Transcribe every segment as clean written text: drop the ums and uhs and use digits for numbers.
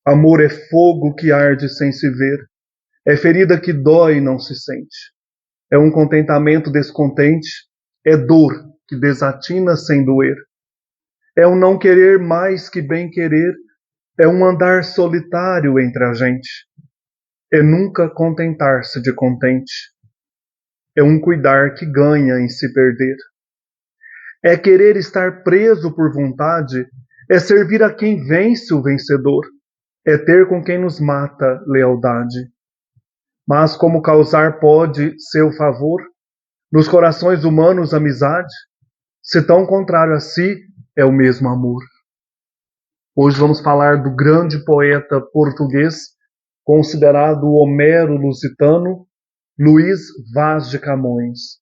Amor é fogo que arde sem se ver, é ferida que dói e não se sente. É um contentamento descontente, é dor que desatina sem doer. É um não querer mais que bem querer, é um andar solitário entre a gente. É nunca contentar-se de contente. É um cuidar que ganha em se perder. É querer estar preso por vontade, é servir a quem vence o vencedor, é ter com quem nos mata lealdade. Mas como causar pode seu favor, nos corações humanos amizade, se tão contrário a si é o mesmo amor. Hoje vamos falar do grande poeta português, considerado o Homero lusitano, Luís Vaz de Camões.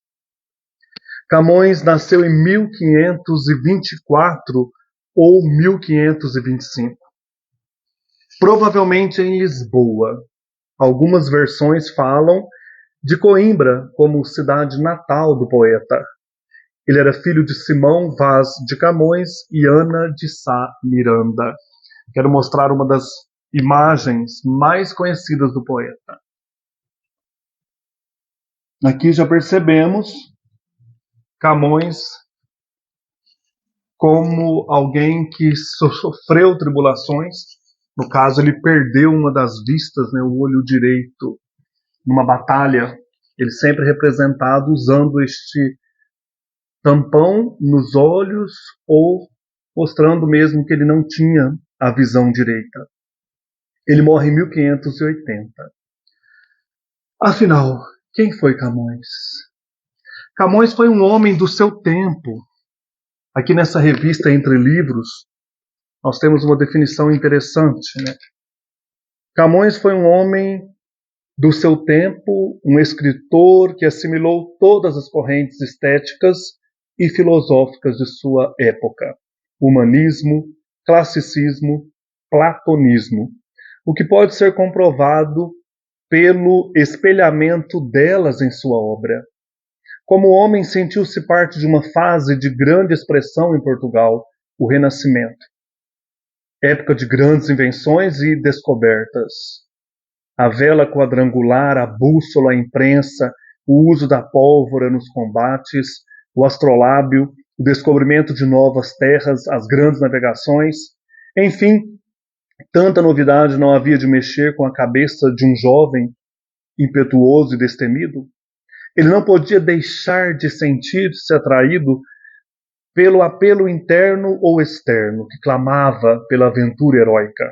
Camões nasceu em 1524 ou 1525, provavelmente em Lisboa. Algumas versões falam de Coimbra como cidade natal do poeta. Ele era filho de Simão Vaz de Camões e Ana de Sá Miranda. Quero mostrar uma das imagens mais conhecidas do poeta. Aqui já percebemos Camões como alguém que sofreu tribulações. No caso, ele perdeu uma das vistas, o olho direito, numa batalha. Ele sempre representado usando este tampão nos olhos ou mostrando mesmo que ele não tinha a visão direita. Ele morre em 1580. Afinal, quem foi Camões? Camões foi um homem do seu tempo. Aqui nessa revista Entre Livros, nós temos uma definição interessante, Camões foi um homem do seu tempo, um escritor que assimilou todas as correntes estéticas e filosóficas de sua época: humanismo, classicismo, platonismo, o que pode ser comprovado pelo espelhamento delas em sua obra. Como homem, sentiu-se parte de uma fase de grande expressão em Portugal, o Renascimento. Época de grandes invenções e descobertas. A vela quadrangular, a bússola, a imprensa, o uso da pólvora nos combates, o astrolábio, o descobrimento de novas terras, as grandes navegações. Enfim, tanta novidade não havia de mexer com a cabeça de um jovem impetuoso e destemido. Ele não podia deixar de sentir-se atraído pelo apelo interno ou externo que clamava pela aventura heróica.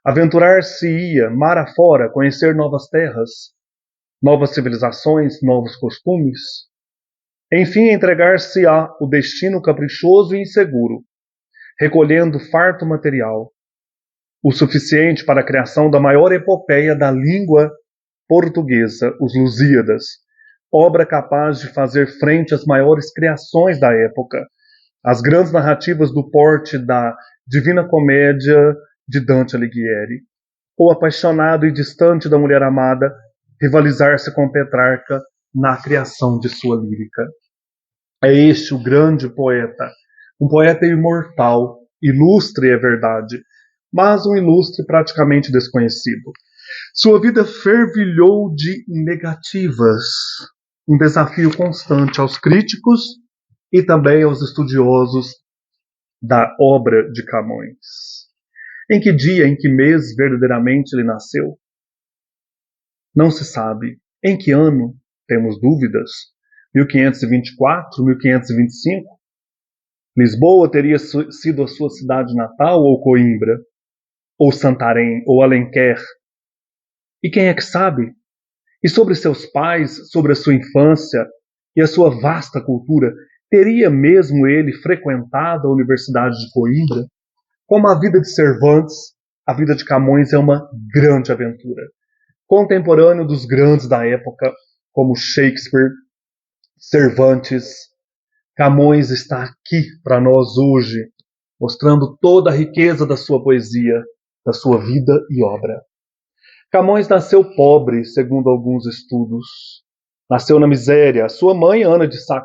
Aventurar-se-ia mar afora, conhecer novas terras, novas civilizações, novos costumes. Enfim, entregar-se-á o destino caprichoso e inseguro, recolhendo farto material, o suficiente para a criação da maior epopeia da língua portuguesa, os Lusíadas, obra capaz de fazer frente às maiores criações da época, as grandes narrativas do porte da Divina Comédia de Dante Alighieri, ou apaixonado e distante da mulher amada, rivalizar-se com Petrarca na criação de sua lírica. É este o grande poeta, um poeta imortal, ilustre é verdade, mas um ilustre praticamente desconhecido. Sua vida fervilhou de negativas, um desafio constante aos críticos e também aos estudiosos da obra de Camões. Em que dia, em que mês verdadeiramente ele nasceu? Não se sabe. Em que ano? Temos dúvidas. 1524, 1525? Lisboa teria sido a sua cidade natal, ou Coimbra, ou Santarém, ou Alenquer? E quem é que sabe? E sobre seus pais, sobre a sua infância e a sua vasta cultura, teria mesmo ele frequentado a Universidade de Coimbra? Como a vida de Cervantes, a vida de Camões é uma grande aventura. Contemporâneo dos grandes da época, como Shakespeare, Cervantes, Camões está aqui para nós hoje, mostrando toda a riqueza da sua poesia, da sua vida e obra. Camões nasceu pobre, segundo alguns estudos. Nasceu na miséria. Sua mãe, Ana de Sá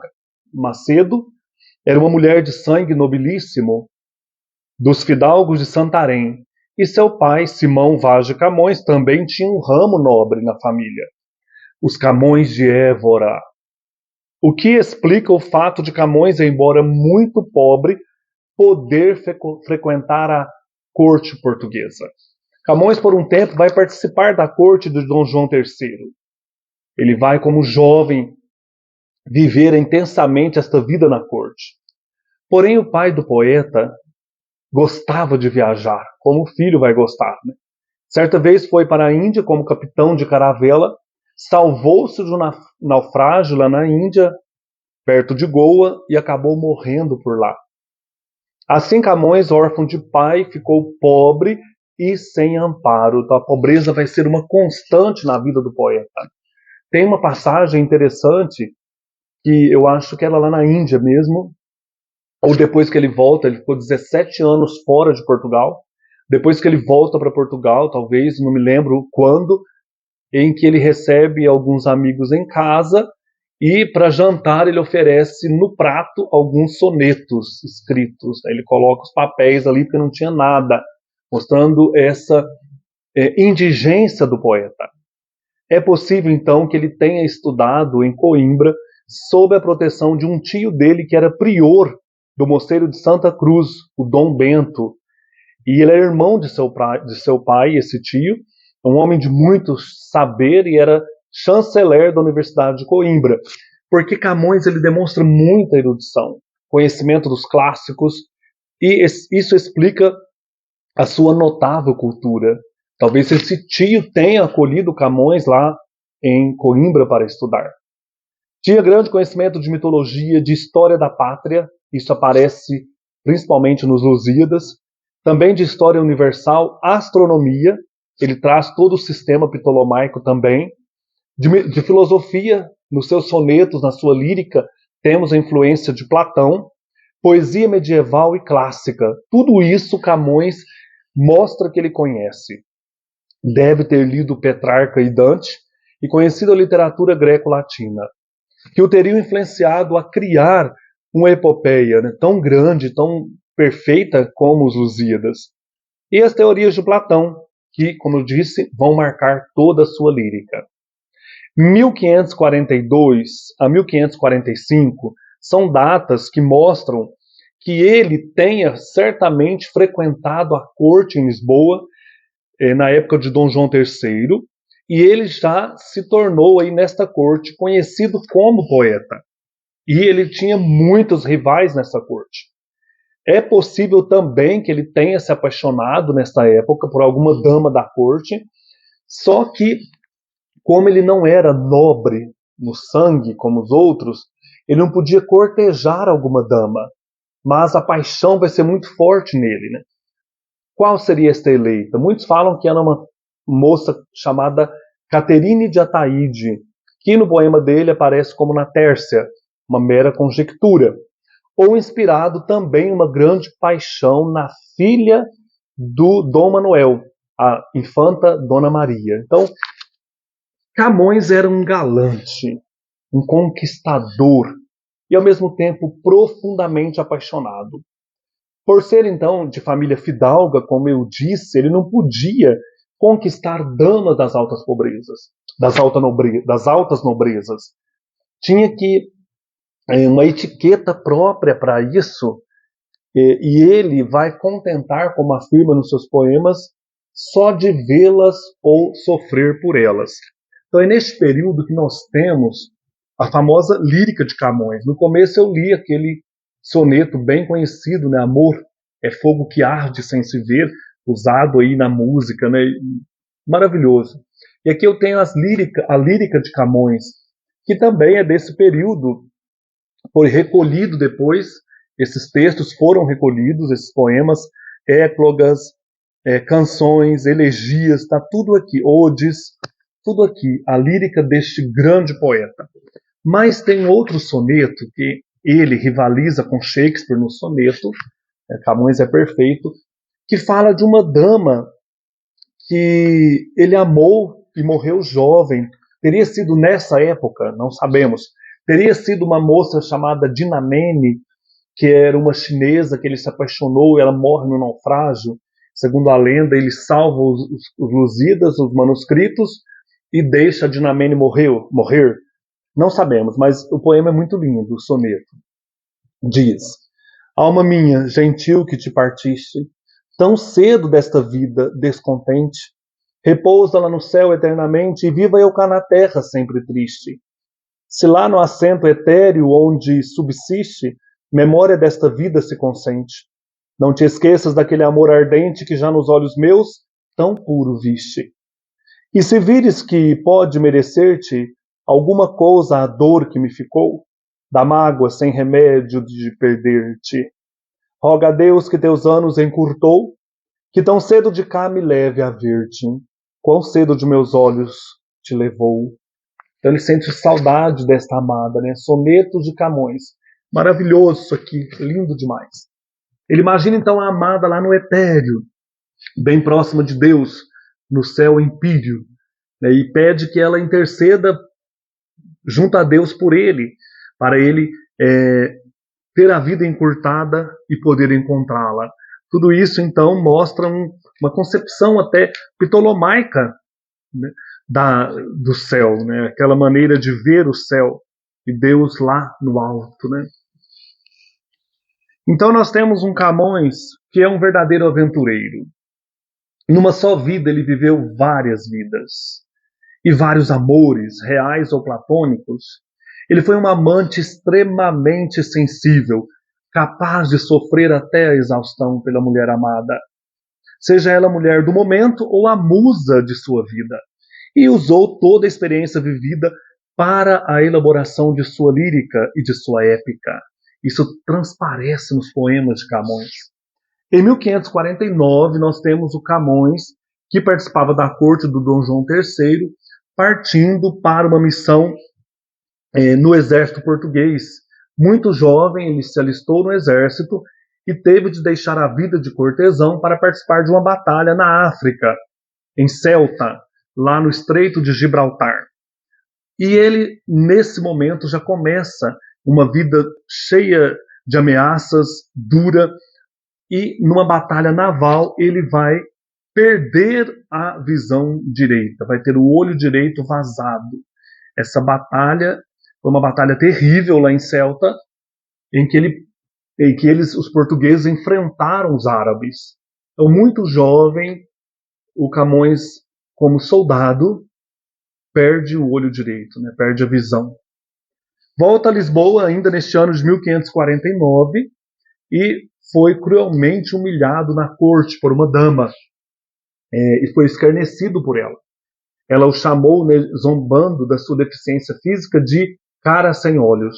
Macedo, era uma mulher de sangue nobilíssimo dos fidalgos de Santarém e seu pai, Simão Vaz de Camões, também tinha um ramo nobre na família, os Camões de Évora. O que explica o fato de Camões, embora muito pobre, poder frequentar a corte portuguesa. Camões, por um tempo, vai participar da corte de Dom João III. Ele vai, como jovem, viver intensamente esta vida na corte. Porém, o pai do poeta gostava de viajar, como o filho vai gostar, né? Certa vez foi para a Índia como capitão de caravela, salvou-se de um naufrágio lá na Índia, perto de Goa, e acabou morrendo por lá. Assim, Camões, órfão de pai, ficou pobre e sem amparo. Então, a pobreza vai ser uma constante na vida do poeta. Tem uma passagem interessante que eu acho que era lá na Índia mesmo, ou depois que ele volta, ele ficou 17 anos fora de Portugal. Depois que ele volta para Portugal, talvez, não me lembro quando, em que ele recebe alguns amigos em casa e para jantar ele oferece no prato alguns sonetos escritos. Ele coloca os papéis ali porque não tinha nada, mostrando essa indigência do poeta. É possível então que ele tenha estudado em Coimbra sob a proteção de um tio dele que era prior do mosteiro de Santa Cruz, o Dom Bento. E ele era irmão de seu pai, esse tio, um homem de muito saber e era chanceler da Universidade de Coimbra. Porque Camões ele demonstra muita erudição, conhecimento dos clássicos, e isso explica a sua notável cultura. Talvez esse tio tenha acolhido Camões lá em Coimbra para estudar. Tinha grande conhecimento de mitologia, de história da pátria, isso aparece principalmente nos Lusíadas, também de história universal, astronomia, ele traz todo o sistema ptolomaico também, de filosofia, nos seus sonetos, na sua lírica, temos a influência de Platão, poesia medieval e clássica. Tudo isso Camões mostra que ele conhece. Deve ter lido Petrarca e Dante e conhecido a literatura greco-latina, que o teriam influenciado a criar uma epopeia, né, tão grande, tão perfeita como os Lusíadas. E as teorias de Platão, que, como eu disse, vão marcar toda a sua lírica. 1542 a 1545 são datas que mostram que ele tenha certamente frequentado a corte em Lisboa, na época de Dom João III, e ele já se tornou aí nesta corte conhecido como poeta. E ele tinha muitos rivais nessa corte. É possível também que ele tenha se apaixonado nessa época por alguma dama da corte, só que, como ele não era nobre no sangue como os outros, ele não podia cortejar alguma dama, mas a paixão vai ser muito forte nele, né? Qual seria esta eleita? Muitos falam que era uma moça chamada Caterine de Ataíde, que no poema dele aparece como na Tércia, uma mera conjectura, ou inspirado também em uma grande paixão na filha do Dom Manuel, a infanta Dona Maria. Então, Camões era um galante, um conquistador e ao mesmo tempo profundamente apaixonado. Por ser então de família fidalga, como eu disse, ele não podia conquistar damas das altas pobrezas, das altas nobrezas. Tinha que uma etiqueta própria para isso, e ele vai contentar, como afirma nos seus poemas, só de vê-las ou sofrer por elas. Então é neste período que nós temos a famosa lírica de Camões. No começo eu li aquele soneto bem conhecido, né? Amor é fogo que arde sem se ver, usado aí na música, né? Maravilhoso. E aqui eu tenho a lírica de Camões, que também é desse período, foi recolhido depois, esses textos foram recolhidos, esses poemas, éclogas, canções, elegias, está tudo aqui, odes, tudo aqui, a lírica deste grande poeta. Mas tem outro soneto que ele rivaliza com Shakespeare no soneto, Camões é perfeito, que fala de uma dama que ele amou e morreu jovem. Teria sido nessa época, não sabemos, teria sido uma moça chamada Dinamene, que era uma chinesa que ele se apaixonou e ela morre no naufrágio. Segundo a lenda, ele salva os Lusíadas, os manuscritos, e deixa Dinamene morrer. Não sabemos, mas o poema é muito lindo, o soneto. Diz: alma minha, gentil que te partiste, tão cedo desta vida descontente, repousa lá no céu eternamente, e viva eu cá na terra sempre triste. Se lá no assento etéreo onde subsiste, memória desta vida se consente, não te esqueças daquele amor ardente que já nos olhos meus tão puro viste. E se vires que pode merecer-te alguma coisa a dor que me ficou, da mágoa sem remédio de perder-te, roga a Deus que teus anos encurtou, que tão cedo de cá me leve a ver-te, quão cedo de meus olhos te levou. Então ele sente saudade desta amada, né? Soneto de Camões. Maravilhoso isso aqui, lindo demais. Ele imagina então a amada lá no etéreo, bem próxima de Deus, no céu empíreo, né? E pede que ela interceda junto a Deus por ele, para ele ter a vida encurtada e poder encontrá-la. Tudo isso então mostra uma concepção até ptolomaica, né, do céu, né? Aquela maneira de ver o céu e Deus lá no alto, né? Então nós temos um Camões que é um verdadeiro aventureiro. Numa só vida ele viveu várias vidas e vários amores, reais ou platônicos. Ele foi um amante extremamente sensível, capaz de sofrer até a exaustão pela mulher amada, seja ela a mulher do momento ou a musa de sua vida, e usou toda a experiência vivida para a elaboração de sua lírica e de sua épica. Isso transparece nos poemas de Camões. Em 1549, nós temos o Camões, que participava da corte do Dom João III, partindo para uma missão no exército português. Muito jovem, ele se alistou no exército e teve de deixar a vida de cortesão para participar de uma batalha na África, em Ceuta, lá no Estreito de Gibraltar. E ele, nesse momento, já começa uma vida cheia de ameaças, dura, e numa batalha naval ele vai perder a visão direita, vai ter o olho direito vazado. Essa batalha foi uma batalha terrível lá em Ceuta, em que os portugueses enfrentaram os árabes. Então, muito jovem, o Camões, como soldado, perde o olho direito, né? Perde a visão. Volta a Lisboa ainda neste ano de 1549 e foi cruelmente humilhado na corte por uma dama e foi escarnecido por ela. Ela o chamou, né, zombando da sua deficiência física, de cara sem olhos.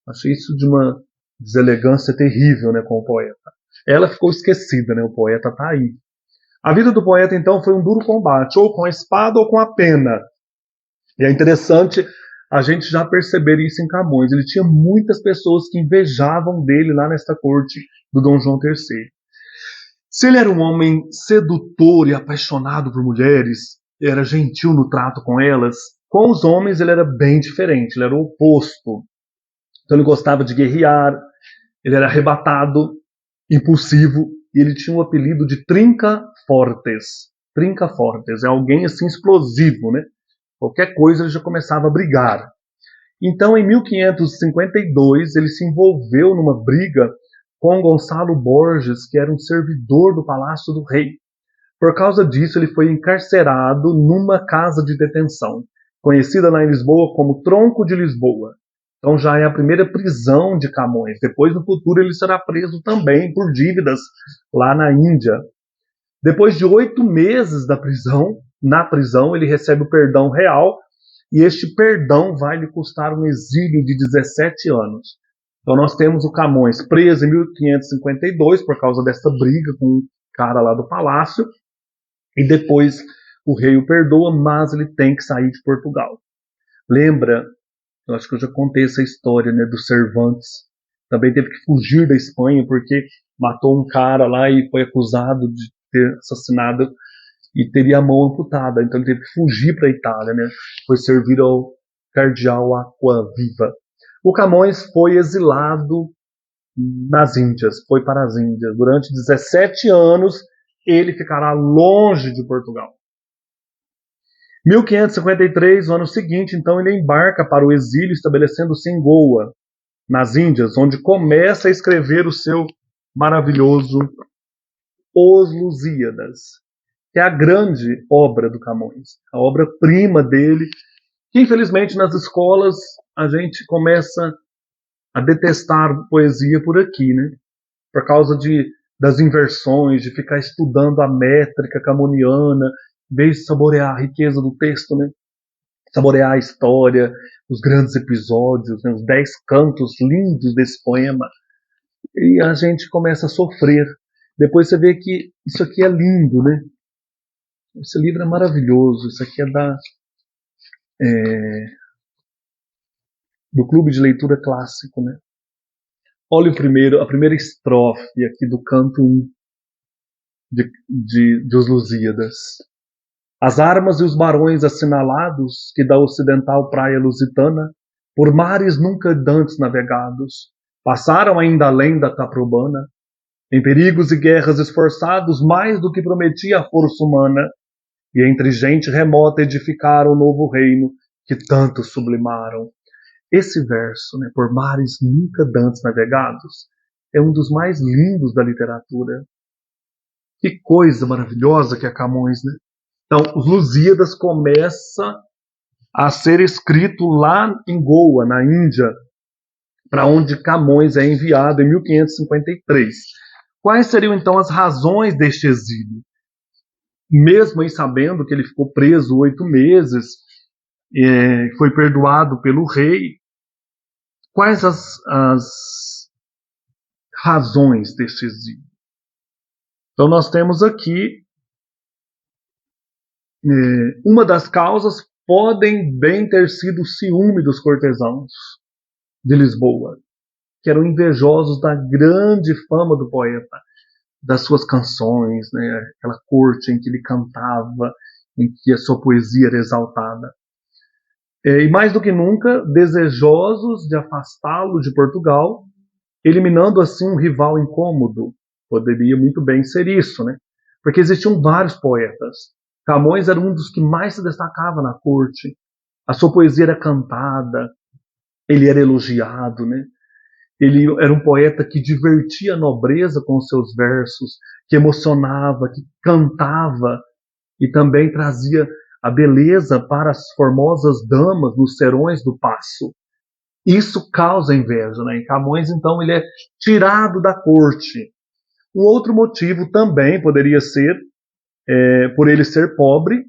Achei isso de uma deselegância terrível, né, com o poeta. Ela ficou esquecida, né, o poeta está aí. A vida do poeta, então, foi um duro combate, ou com a espada ou com a pena. E é interessante a gente já perceber isso em Camões. Ele tinha muitas pessoas que invejavam dele lá nesta corte do Dom João III. Se ele era um homem sedutor e apaixonado por mulheres, era gentil no trato com elas, com os homens ele era bem diferente, ele era o oposto. Então ele gostava de guerrear, ele era arrebatado, impulsivo, e ele tinha um apelido de Trinca Fortes. Trinca Fortes é alguém assim explosivo, né? Qualquer coisa ele já começava a brigar. Então, em 1552, ele se envolveu numa briga com Gonçalo Borges, que era um servidor do Palácio do Rei. Por causa disso, ele foi encarcerado numa casa de detenção, conhecida lá em Lisboa como Tronco de Lisboa. Então já é a primeira prisão de Camões. Depois, no futuro, ele será preso também por dívidas lá na Índia. Depois de 8 meses na prisão, ele recebe o perdão real, e este perdão vai lhe custar um exílio de 17 anos. Então nós temos o Camões preso em 1552 por causa desta briga com um cara lá do palácio, e depois o rei o perdoa, mas ele tem que sair de Portugal. Lembra, eu acho que eu já contei essa história, né, do Cervantes. Também teve que fugir da Espanha porque matou um cara lá e foi acusado de ter assassinado e teria a mão amputada. Então ele teve que fugir para a Itália, né? Foi servir ao cardeal Aquaviva. O Camões foi exilado nas Índias, foi para as Índias. Durante 17 anos ele ficará longe de Portugal. 1553, no ano seguinte, então, ele embarca para o exílio, estabelecendo-se em Goa, nas Índias, onde começa a escrever o seu maravilhoso Os Lusíadas, que é a grande obra do Camões, a obra-prima dele, que infelizmente nas escolas a gente começa a detestar poesia por aqui, né? Por causa das inversões, de ficar estudando a métrica camoniana, em vez de saborear a riqueza do texto, né? Saborear a história, os grandes episódios, né? Os 10 cantos lindos desse poema. E a gente começa a sofrer. Depois você vê que isso aqui é lindo, né? Esse livro é maravilhoso. Isso aqui do Clube de Leitura Clássico, né? Olha a primeira estrofe aqui do canto 1 de Os Lusíadas. As armas e os barões assinalados, que da ocidental praia lusitana, por mares nunca dantes navegados, passaram ainda além da Taprobana, em perigos e guerras esforçados, mais do que prometia a força humana, e entre gente remota edificaram o novo reino, que tanto sublimaram. Esse verso, né, por mares nunca dantes navegados, é um dos mais lindos da literatura. Que coisa maravilhosa que é Camões, né? Então, os Lusíadas começa a ser escrito lá em Goa, na Índia, para onde Camões é enviado em 1553. Quais seriam, então, as razões deste exílio? Mesmo aí sabendo que ele ficou preso 8 meses, foi perdoado pelo rei, quais as razões deste exílio? Então, nós temos aqui uma das causas podem bem ter sido o ciúme dos cortesãos de Lisboa, que eram invejosos da grande fama do poeta, das suas canções, né, aquela corte em que ele cantava, em que a sua poesia era exaltada. E mais do que nunca, desejosos de afastá-lo de Portugal, eliminando assim um rival incômodo. Poderia muito bem ser isso, né? Porque existiam vários poetas. Camões era um dos que mais se destacava na corte. A sua poesia era cantada, ele era elogiado, né? Ele era um poeta que divertia a nobreza com os seus versos, que emocionava, que cantava e também trazia a beleza para as formosas damas nos serões do paço. Isso causa inveja, né? Em Camões, então, ele é tirado da corte. Um outro motivo também poderia ser por ele ser pobre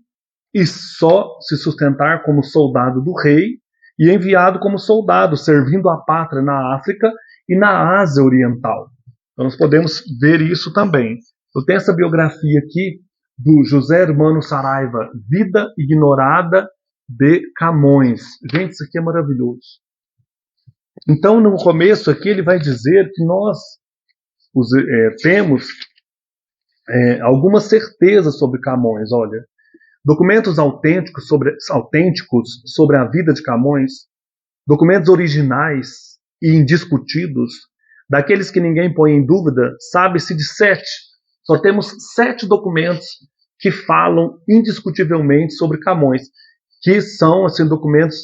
e só se sustentar como soldado do rei e enviado como soldado, servindo a pátria na África e na Ásia Oriental. Então nós podemos ver isso também. Eu tenho essa biografia aqui do José Hermano Saraiva, Vida Ignorada de Camões. Gente, isso aqui é maravilhoso. Então, no começo aqui, ele vai dizer que nós temos algumas certezas sobre Camões. Olha, documentos autênticos sobre a vida de Camões, documentos originais e indiscutidos, daqueles que ninguém põe em dúvida, sabe-se de 7. Só temos 7 documentos que falam indiscutivelmente sobre Camões, que são assim, documentos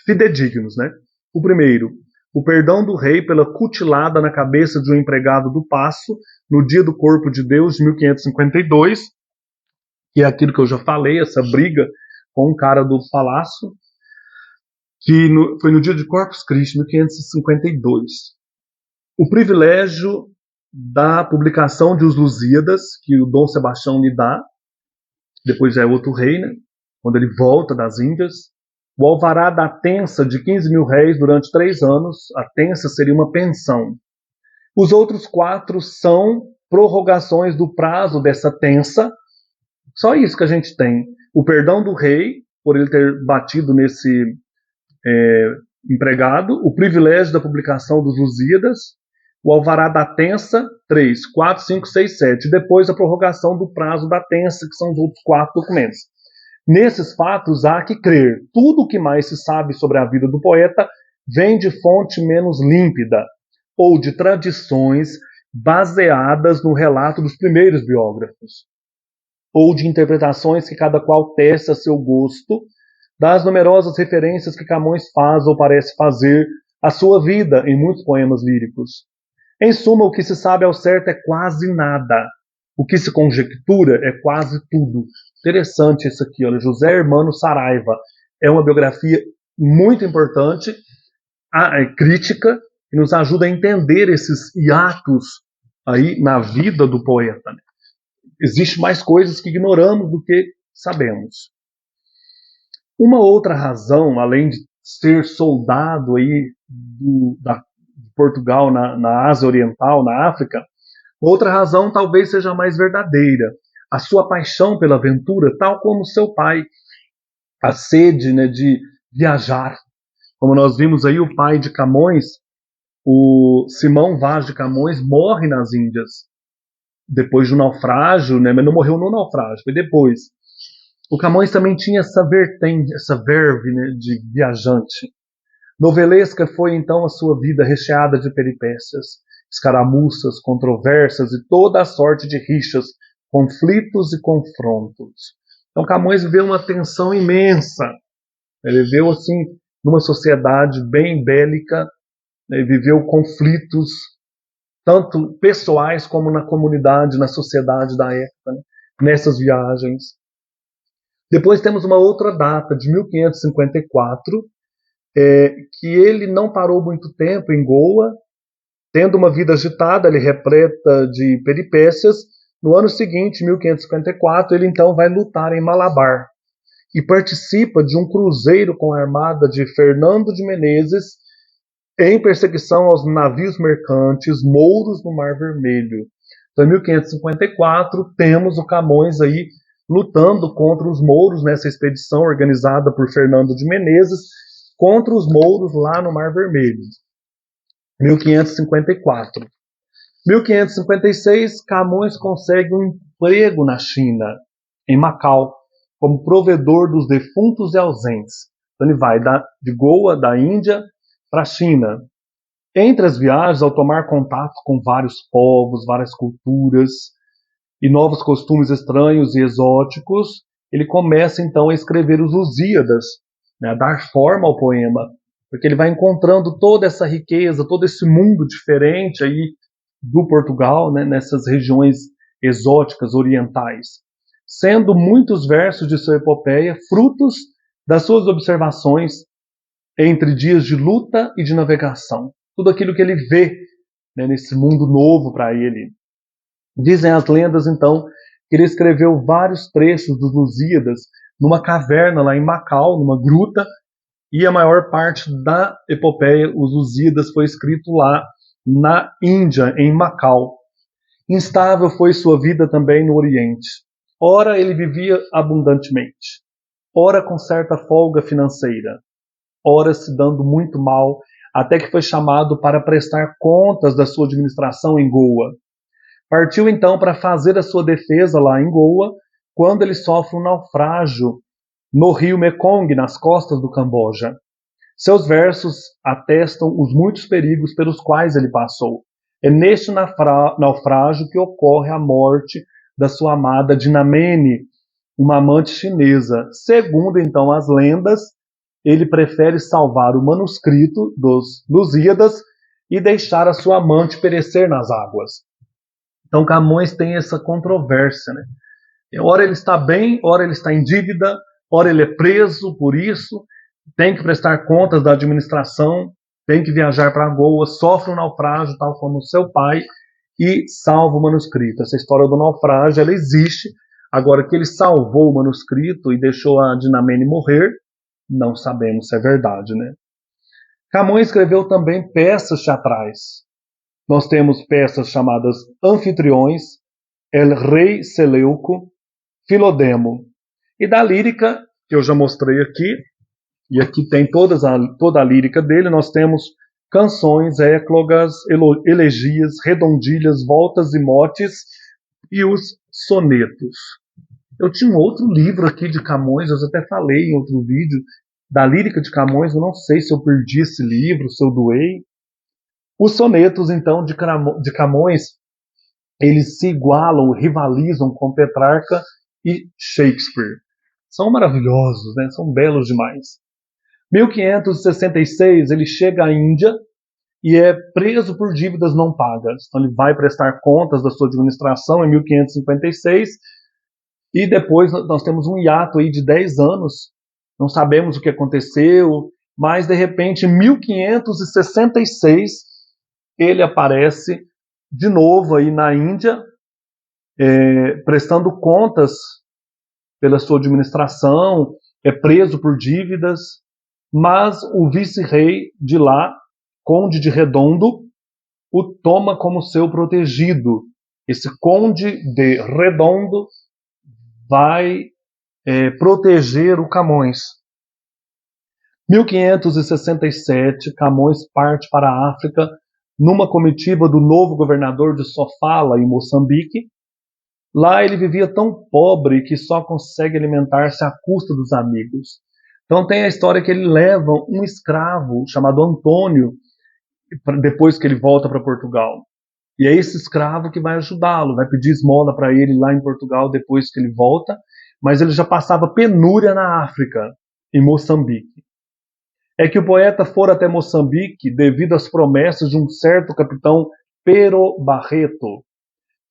fidedignos, né? O primeiro, o perdão do rei pela cutilada na cabeça de um empregado do Paço, no dia do Corpo de Deus, de 1552, que é aquilo que eu já falei, essa briga com um cara do palácio, que foi no dia de Corpus Christi, 1552. O privilégio da publicação de Os Lusíadas, que o Dom Sebastião lhe dá, depois já é outro rei, né? Quando ele volta das Índias. O alvará da tença de 15 mil réis durante 3 anos, a tença seria uma pensão. Os outros 4 são prorrogações do prazo dessa tença. Só isso que a gente tem. O perdão do rei, por ele ter batido nesse empregado, o privilégio da publicação dos Lusíadas, o alvará da tença, 3, 4, 5, 6, 7, e depois a prorrogação do prazo da tença, que são os outros 4 documentos. Nesses fatos há que crer. Tudo o que mais se sabe sobre a vida do poeta vem de fonte menos límpida, ou de tradições baseadas no relato dos primeiros biógrafos, ou de interpretações que cada qual testa a seu gosto, das numerosas referências que Camões faz ou parece fazer à sua vida em muitos poemas líricos. Em suma, o que se sabe ao certo é quase nada. O que se conjectura é quase tudo. Interessante isso aqui, olha, José Hermano Saraiva. É uma biografia muito importante, crítica, que nos ajuda a entender esses hiatos aí na vida do poeta. Existem mais coisas que ignoramos do que sabemos. Uma outra razão, além de ser soldado aí de Portugal na Ásia Oriental, na África, outra razão talvez seja mais verdadeira. A sua paixão pela aventura, tal como seu pai. A sede, né, de viajar. Como nós vimos aí, o pai de Camões, o Simão Vaz de Camões, morre nas Índias. Depois do naufrágio, né, mas não morreu no naufrágio, foi depois. O Camões também tinha essa vertente, essa verve, né, de viajante. Novelesca foi então a sua vida recheada de peripécias, escaramuças, controvérsias e toda a sorte de rixas, conflitos e confrontos. Então Camões viveu uma tensão imensa. Ele viveu assim numa sociedade bem bélica, né, viveu conflitos tanto pessoais como na comunidade, na sociedade da época, né, nessas viagens. Depois temos uma outra data, de 1554, que ele não parou muito tempo em Goa, tendo uma vida agitada, ele repleta de peripécias. No ano seguinte, 1554, ele então vai lutar em Malabar e participa de um cruzeiro com a armada de Fernando de Menezes em perseguição aos navios mercantes mouros no Mar Vermelho. Então, em 1554, temos o Camões aí lutando contra os mouros nessa expedição organizada por Fernando de Menezes contra os mouros lá no Mar Vermelho. 1554. 1556, Camões consegue um emprego na China, em Macau, como provedor dos defuntos e ausentes. Então ele vai de Goa, da Índia, para a China. Entre as viagens, ao tomar contato com vários povos, várias culturas e novos costumes estranhos e exóticos, ele começa então a escrever os Lusíadas, né, a dar forma ao poema, porque ele vai encontrando toda essa riqueza, todo esse mundo diferente aí do Portugal, né, nessas regiões exóticas orientais, sendo muitos versos de sua epopeia frutos das suas observações entre dias de luta e de navegação. Tudo aquilo que ele vê, né, nesse mundo novo para ele. Dizem as lendas, então, que ele escreveu vários trechos dos Lusíadas numa caverna lá em Macau, numa gruta, e a maior parte da epopeia, os Lusíadas, foi escrito lá na Índia, em Macau. Instável foi sua vida também no Oriente. Ora ele vivia abundantemente, ora com certa folga financeira, ora se dando muito mal, até que foi chamado para prestar contas da sua administração em Goa. Partiu então para fazer a sua defesa lá em Goa, quando ele sofre um naufrágio no rio Mekong, nas costas do Camboja. Seus versos atestam os muitos perigos pelos quais ele passou. É neste naufrágio que ocorre a morte da sua amada Dinamene, uma amante chinesa. Segundo então as lendas, ele prefere salvar o manuscrito dos Lusíadas e deixar a sua amante perecer nas águas. Então Camões tem essa controvérsia, né? Ora ele está bem, ora ele está em dívida, ora ele é preso por isso, tem que prestar contas da administração, tem que viajar para Goa, sofre um naufrágio, tal como seu pai, e salva o manuscrito. Essa história do naufrágio, ela existe. Agora que ele salvou o manuscrito e deixou a Dinamene morrer, não sabemos se é verdade, né? Camões escreveu também peças teatrais. Nós temos peças chamadas Anfitriões, El Rei Seleuco, Filodemo. E da lírica, que eu já mostrei aqui, e aqui tem toda a lírica dele, nós temos canções, éclogas, elegias, redondilhas, voltas e motes e os sonetos. Eu tinha um outro livro aqui de Camões, eu até falei em outro vídeo, da lírica de Camões, eu não sei se eu perdi esse livro, se eu doei. Os sonetos, então, de Camões eles se igualam, rivalizam com Petrarca e Shakespeare. São maravilhosos, né? São belos demais. 1566 ele chega à Índia e é preso por dívidas não pagas. Então ele vai prestar contas da sua administração em 1556 e depois nós temos um hiato aí de 10 anos. Não sabemos o que aconteceu, mas de repente em 1566 ele aparece de novo aí na Índia, prestando contas pela sua administração, é preso por dívidas, mas o vice-rei de lá, Conde de Redondo, o toma como seu protegido. Esse Conde de Redondo vai proteger o Camões. 1567, Camões parte para a África numa comitiva do novo governador de Sofala, em Moçambique. Lá ele vivia tão pobre que só consegue alimentar-se à custa dos amigos. Então tem a história que ele leva um escravo chamado Antônio, depois que ele volta para Portugal. E é esse escravo que vai ajudá-lo, vai pedir esmola para ele lá em Portugal depois que ele volta, mas ele já passava penúria na África, em Moçambique. É que o poeta fora até Moçambique devido às promessas de um certo capitão Pero Barreto,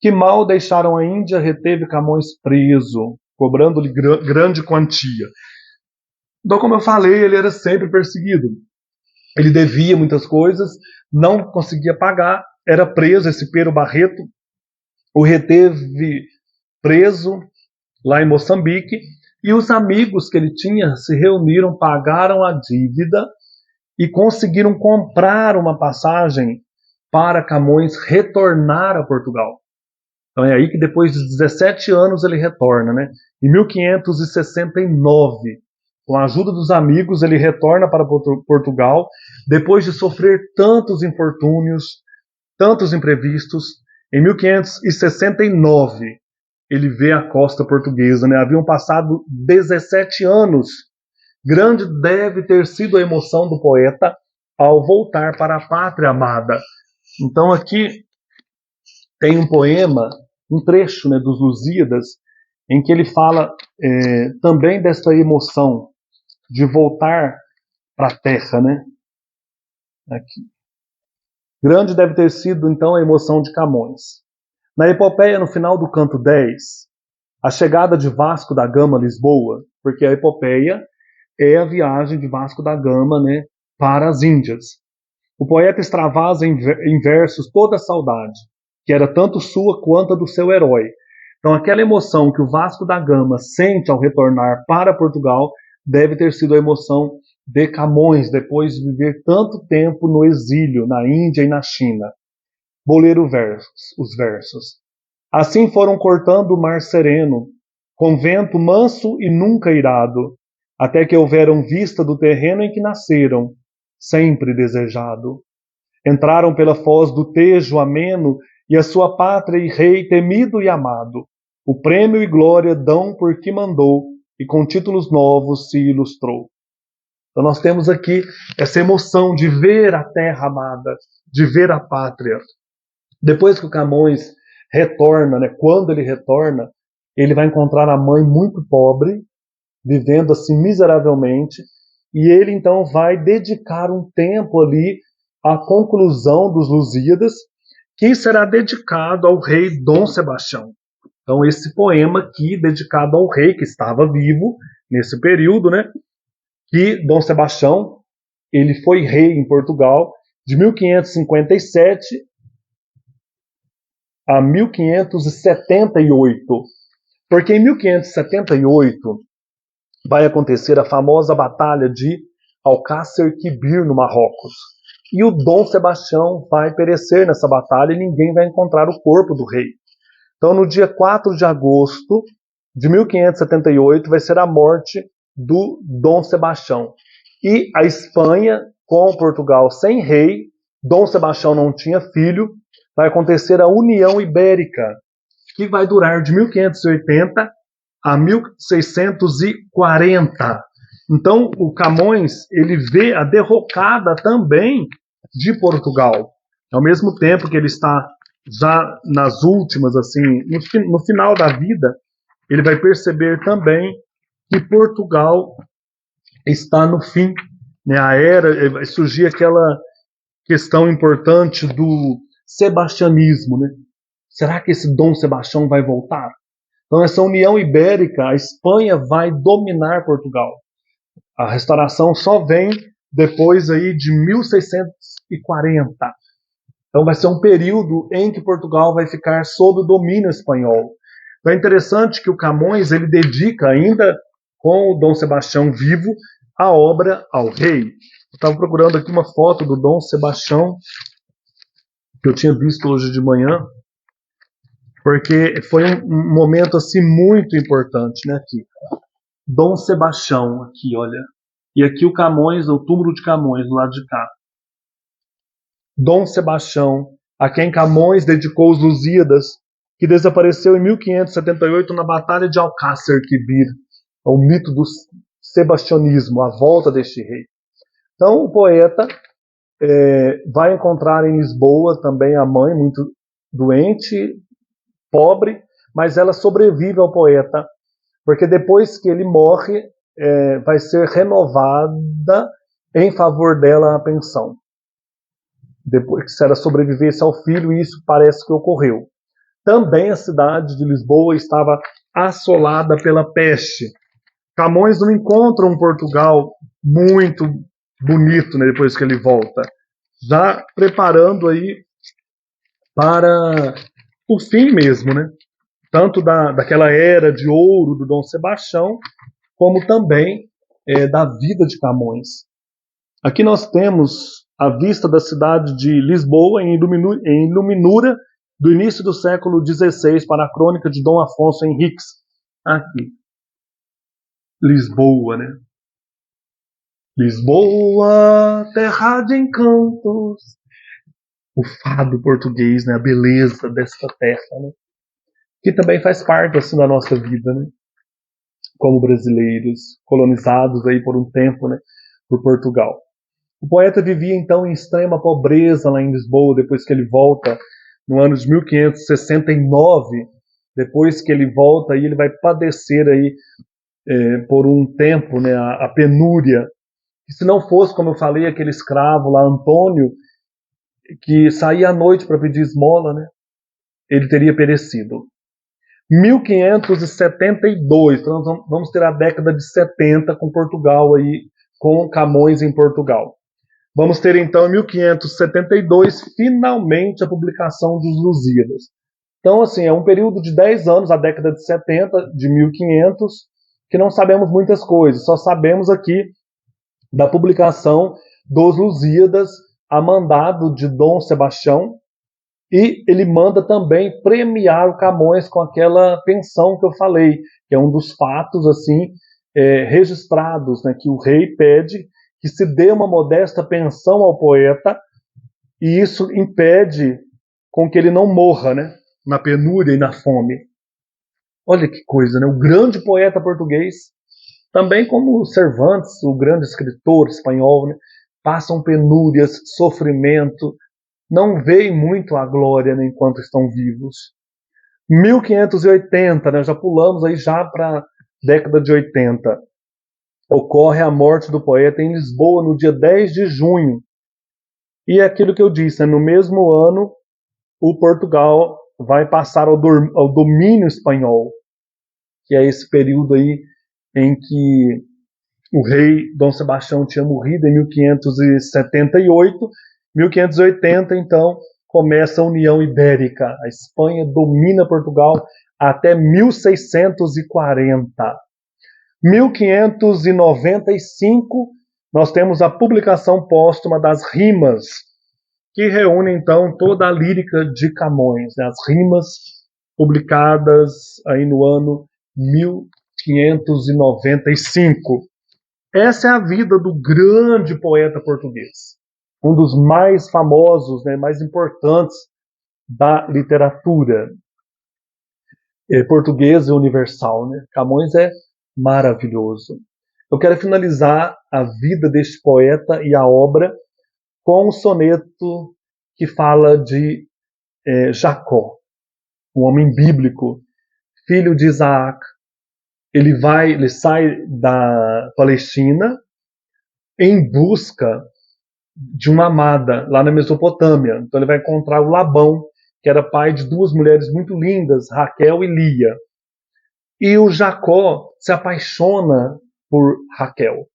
que mal deixaram a Índia, reteve Camões preso, cobrando-lhe grande quantia. Então, como eu falei, ele era sempre perseguido. Ele devia muitas coisas, não conseguia pagar, era preso. Esse Pero Barreto o reteve preso lá em Moçambique, e os amigos que ele tinha se reuniram, pagaram a dívida e conseguiram comprar uma passagem para Camões retornar a Portugal. Então é aí que depois de 17 anos ele retorna, né? Em 1569, com a ajuda dos amigos, ele retorna para Portugal, depois de sofrer tantos infortúnios, tantos imprevistos. Em 1569, ele vê a costa portuguesa, né? Haviam passado 17 anos. Grande deve ter sido a emoção do poeta ao voltar para a pátria amada. Então aqui tem um poema, um trecho, né, dos Lusíadas, em que ele fala também dessa emoção de voltar para a terra, né? Aqui. Grande deve ter sido, então, a emoção de Camões. Na epopeia, no final do canto 10, a chegada de Vasco da Gama a Lisboa, porque a epopeia é a viagem de Vasco da Gama, né, para as Índias. O poeta extravasa em versos toda a saudade, que era tanto sua quanto a do seu herói. Então, aquela emoção que o Vasco da Gama sente ao retornar para Portugal deve ter sido a emoção de Camões, depois de viver tanto tempo no exílio, na Índia e na China. Vou ler os versos. Assim foram cortando o mar sereno, com vento manso e nunca irado, até que houveram vista do terreno em que nasceram, sempre desejado. Entraram pela foz do Tejo ameno, e a sua pátria e rei temido e amado, o prêmio e glória dão por que mandou, e com títulos novos se ilustrou. Então nós temos aqui essa emoção de ver a terra amada, de ver a pátria. Depois que o Camões retorna, né, quando ele retorna, ele vai encontrar a mãe muito pobre, vivendo assim miseravelmente, e ele então vai dedicar um tempo ali à conclusão dos Lusíadas, que será dedicado ao rei Dom Sebastião. Então esse poema aqui, dedicado ao rei que estava vivo nesse período, né, que Dom Sebastião, ele foi rei em Portugal de 1557 a 1578. Porque em 1578 vai acontecer a famosa Batalha de Alcácer Quibir, no Marrocos. E o Dom Sebastião vai perecer nessa batalha e ninguém vai encontrar o corpo do rei. Então, no dia 4 de agosto de 1578, vai ser a morte do Dom Sebastião. E a Espanha, com Portugal sem rei, Dom Sebastião não tinha filho, vai acontecer a União Ibérica, que vai durar de 1580 a 1640. Então, o Camões, ele vê a derrocada também de Portugal. Ao mesmo tempo que ele está já nas últimas, assim, no final da vida, ele vai perceber também que Portugal está no fim, né? A era, vai surgir aquela questão importante do sebastianismo, né? Será que esse Dom Sebastião vai voltar? Então, essa União Ibérica, a Espanha vai dominar Portugal. A restauração só vem depois aí de 1640. Então, vai ser um período em que Portugal vai ficar sob o domínio espanhol. Então, é interessante que o Camões ele dedica ainda com o Dom Sebastião vivo a obra ao rei. Eu estava procurando aqui uma foto do Dom Sebastião que eu tinha visto hoje de manhã, porque foi um momento assim muito importante, né? Aqui, Dom Sebastião, aqui, olha, e aqui o Camões, o túmulo de Camões do lado de cá. Dom Sebastião, a quem Camões dedicou os Lusíadas, que desapareceu em 1578 na Batalha de Alcácer Quibir, o mito do sebastianismo, a volta deste rei. Então o poeta vai encontrar em Lisboa também a mãe, muito doente, pobre, mas ela sobrevive ao poeta, porque depois que ele morre, vai ser renovada em favor dela a pensão. Depois que se ela sobrevivesse ao filho, isso parece que ocorreu. Também a cidade de Lisboa estava assolada pela peste. Camões não encontra um Portugal muito bonito, né, depois que ele volta, já preparando aí para o fim mesmo, né? Tanto daquela era de ouro do Dom Sebastião, como também da vida de Camões. Aqui nós temos a vista da cidade de Lisboa em iluminura do início do século XVI para a crônica de Dom Afonso Henriques. Aqui. Lisboa, né? Lisboa, terra de encantos. O fado português, né? A beleza desta terra, né? Que também faz parte assim da nossa vida, né? Como brasileiros, colonizados aí por um tempo, né? Por Portugal. O poeta vivia então em extrema pobreza lá em Lisboa, depois que ele volta no ano de 1569, depois que ele volta aí ele vai padecer aí por um tempo, né, a penúria. E se não fosse, como eu falei, aquele escravo lá, Antônio, que saía à noite para pedir esmola, né, ele teria perecido. 1572, então nós vamos ter a década de 70 com Portugal aí, com Camões em Portugal. Vamos ter então em 1572 finalmente a publicação dos Lusíadas. Então assim, é um período de 10 anos, a década de 70, de 1500, que não sabemos muitas coisas, só sabemos aqui da publicação dos Lusíadas a mandado de Dom Sebastião, e ele manda também premiar o Camões com aquela pensão que eu falei, que é um dos fatos assim registrados, né, que o rei pede que se dê uma modesta pensão ao poeta, e isso impede com que ele não morra, né, na penúria e na fome. Olha que coisa, né? O grande poeta português, também como Cervantes, o grande escritor espanhol, né, passam penúrias, sofrimento, não veem muito a glória, né, enquanto estão vivos. 1580, né, já pulamos aí já para a década de 80. Ocorre a morte do poeta em Lisboa no dia 10 de junho. E é aquilo que eu disse, né, no mesmo ano o Portugal vai passar ao domínio espanhol, que é esse período aí em que o rei Dom Sebastião tinha morrido em 1578. 1580, então, começa a União Ibérica. A Espanha domina Portugal até 1640. 1595, nós temos a publicação póstuma das Rimas, que reúne, então, toda a lírica de Camões, né? As rimas publicadas aí no ano 1595. Essa é a vida do grande poeta português, um dos mais famosos, né, mais importantes da literatura portuguesa e universal, né? Camões é maravilhoso. Eu quero finalizar a vida deste poeta e a obra com um soneto que fala de Jacó, um homem bíblico, filho de Isaac. Ele sai da Palestina em busca de uma amada lá na Mesopotâmia. Então ele vai encontrar o Labão, que era pai de duas mulheres muito lindas, Raquel e Lia. E o Jacó se apaixona por Raquel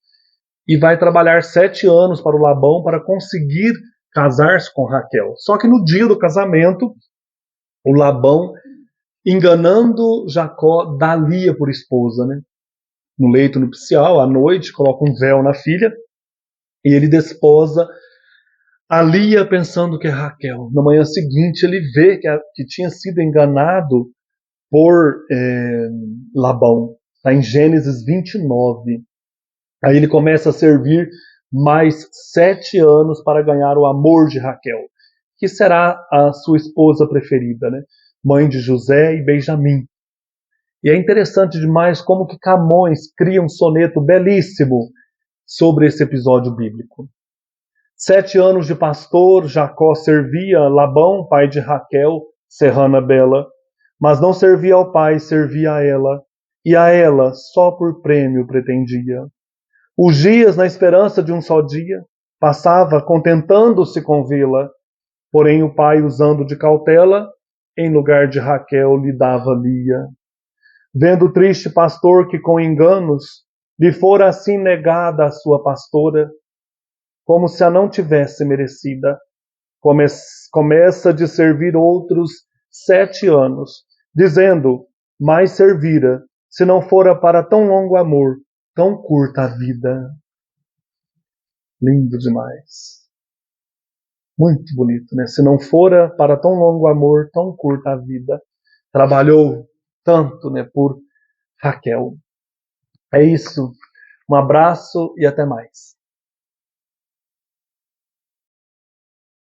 e vai trabalhar 7 anos para o Labão para conseguir casar-se com Raquel. Só que no dia do casamento, o Labão, enganando Jacó, dá Lia por esposa, né? No leito nupcial, à noite, coloca um véu na filha e ele desposa a Lia pensando que é Raquel. Na manhã seguinte, ele vê que tinha sido enganado por Labão. Está em Gênesis 29. Aí ele começa a servir mais 7 anos para ganhar o amor de Raquel, que será a sua esposa preferida, né? Mãe de José e Benjamim. E é interessante demais como que Camões cria um soneto belíssimo sobre esse episódio bíblico. 7 anos de pastor, Jacó servia Labão, pai de Raquel, serrana bela, mas não servia ao pai, servia a ela, e a ela só por prêmio pretendia. Os dias, na esperança de um só dia, passava contentando-se com vê-la, porém o pai, usando de cautela, em lugar de Raquel lhe dava Lia. Vendo o triste pastor que com enganos lhe fora assim negada a sua pastora, como se a não tivesse merecida, começa de servir outros 7 anos, dizendo, mais servira, se não fora para tão longo amor, tão curta a vida. Lindo demais. Muito bonito, né? Se não fora para tão longo amor, tão curta a vida. Trabalhou tanto, né, por Raquel. É isso. Um abraço e até mais.